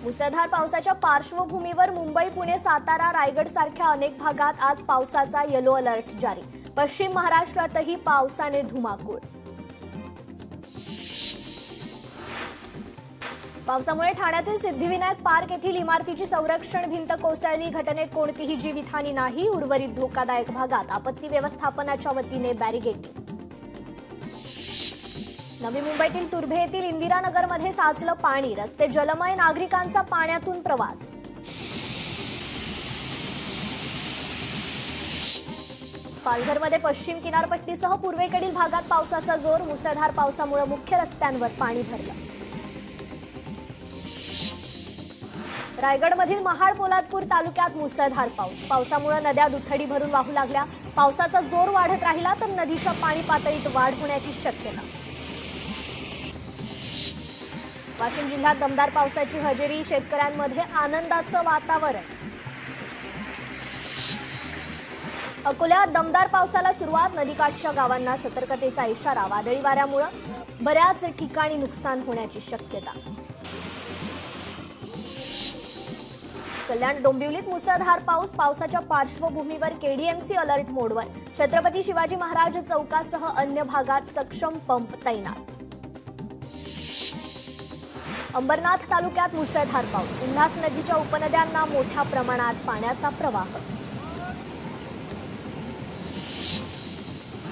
मुसळधार पावसाच्या पार्श्वभूमीवर मुंबई, पुणे, सातारा, रायगड सारख्या अनेक भागात आज पावसाचा येलो अलर्ट जारी। पश्चिम महाराष्ट्रातही पावसाने धुमाकूळ। पावसामुळे ठाण्यातील सिद्धिविनायक पार्क येथील इमारतीची संरक्षण भिंत कोसळली। घटनेत कोणतीही जीवितहानी नाही। उर्वरित धोकादायक भागात आपत्ती व्यवस्थापनाच्या वतीने बॅरिगेटिंग। नवी मुंबईतील तुर्भे येथील इंदिरानगरमध्ये साचलं पाणी। रस्ते जलमय, नागरिकांचा पाण्यातून प्रवास। पालघरमध्ये पश्चिम किनारपट्टीसह पूर्वेकडील भागात पावसाचा जोर। मुसळधार पावसामुळे मुख्य रस्त्यांवर पाणी भरलं। रायगडमधील महाड पोलादपूर तालुक्यात मुसळधार पावसामुळे नद्या दुथडी भरून वाहू लागल्या। पावसाचा जोर वाढत राहिला तर नदीच्या पाणी पातळीत वाढ होण्याची शक्यता। वाशिम जिल्ह्यात दमदार पावसाची हजेरी। शेतकऱ्यांमध्ये आनंदाचं वातावरण। अकोल्यात दमदार पावसाला सुरुवात। नदीकाठच्या गावांना सतर्कतेचा इशारा। वादळी वाऱ्यामुळे बऱ्याच ठिकाणी नुकसान होण्याची शक्यता। कल्याण डोंबिवलीत मुसळधार पावसाच्या पार्श्वभूमीवर केडीएमसी अलर्ट मोडवर। छत्रपती शिवाजी महाराज चौकासह अन्य भागात सक्षम पंप तैनात। अंबरनाथ तालुक्यात मुसळधार पाऊस। उल्हास नदीच्या उपनद्यांना मोठ्या प्रमाणात पाण्याचा प्रवाह।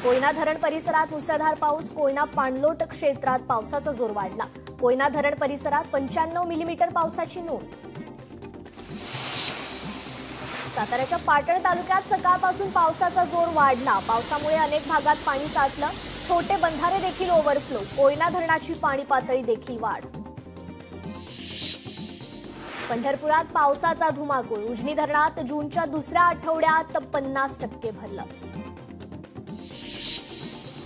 कोयना धरण परिसरात मुसळधार पाऊस। कोयना पाणलोट क्षेत्रात पावसाचा जोर वाढला। कोयना धरण परिसरात 95 मिलीमीटर पावसाची नोंद। साताऱ्याच्या पाटण तालुक्यात सकाळपासून पावसाचा जोर वाढला। पावसामुळे अनेक भागात पाणी साचलं। छोटे बंधारे देखील ओव्हरफ्लो। कोयना धरणाची पाणी पातळी देखील वाढ। पंढरपुरात पावसाचा धुमाकूळ। उजनी धरणात जूनच्या दुसऱ्या आठवड्यात 50% भरलं।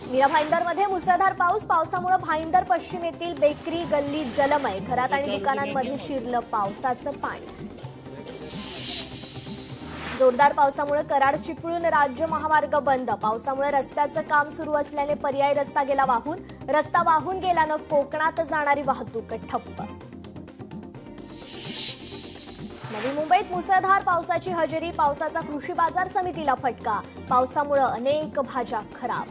मीरा भाईंदरमध्ये मुसळधार पावसामुळे भाईंदर पश्चिम येथील बेकरी गल्ली जलमय। घरात आणि दुकानांमध्ये शिरलं पावसाचं पाणी। जोरदार पावसामुळे कराड चिपळूण राज्य महामार्ग बंद। पावसामुळे रस्त्याचं काम सुरू असल्याने पर्यायी रस्ता गेला वाहून। रस्ता वाहून गेल्यानं कोकणात जाणारी वाहतूक ठप्प। नवी मुंबईत मुसळधार पावसाची हजेरी। पावसाचा कृषी बाजार समितीला फटका। पावसामुळे अनेक भाज्या खराब।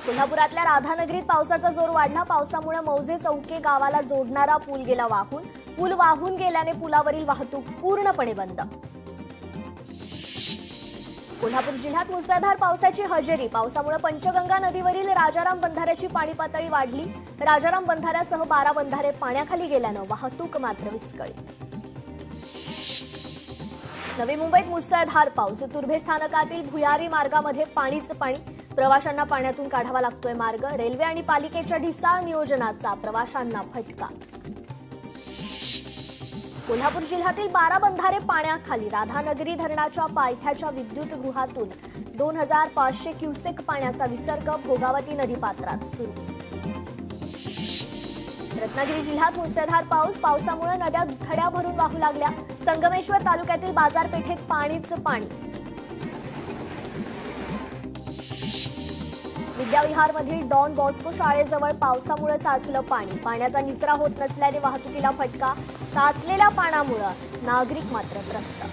कोल्हापुरातल्या राधानगरीत पावसाचा जोर वाढला। पावसामुळे मौजे चौके गावाला जोडणारा पूल गेला वाहून। पूल वाहून गेल्याने पुलावरील वाहतूक पूर्णपणे बंद। कोल्हापूर जिल्ह्यात मुसळधार पावसाची हजेरी। पावसामुळे पंचगंगा नदीवरील राजाराम बंधाऱ्याची पाणी पातळी वाढली। राजाराम बंधाऱ्यासह 12 बंधारे पाण्याखाली गेल्यानं वाहतूक मात्र विस्कळीत। नवी मुंबईत मुसळधार पाऊस। तुर्भे स्थानकातील भुयारी मार्गामध्ये पाणीच पाणी। प्रवाशांना पाण्यातून काढावा लागतोय मार्ग। रेल्वे आणि पालिकेच्या ढिसाळ नियोजनाचा प्रवाशांना फटका। कोल्हापूर जिल्ह्यातील 12 बंधारे पाण्याखाली। राधानगरी धरणाच्या पायथ्याच्या विद्युत गृहातून 2500 क्युसेक पाण्याचा विसर्ग भोगावती नदीपात्रात सुरू। रत्नागिरी जिल्ह्यात मुसळधार पावसामुळे नद्या दुथड्या भरून वाहू लागल्या। संगमेश्वर तालुक्यातील बाजारपेठेत पाणीच पाणी। विद्याविहारमधील डॉन बॉस्को शाळेजवळ पावसामुळे साचलं पाणी। पाण्याचा निचरा होत नसल्याने वाहतुकीला फटका। साचलेल्या पाण्यामुळे नागरिक मात्र त्रस्त।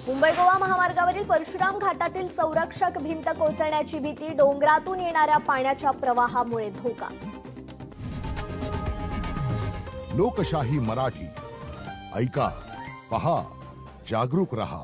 मुंबई गोवा महामार्गावरील परशुराम घाटातील संरक्षक भिंत कोसळण्याची भीती। डोंगरातून येणाऱ्या पाण्याच्या प्रवाहामुळे धोका। लोकशाही मराठी ऐका, पहा, जागरूक रहा।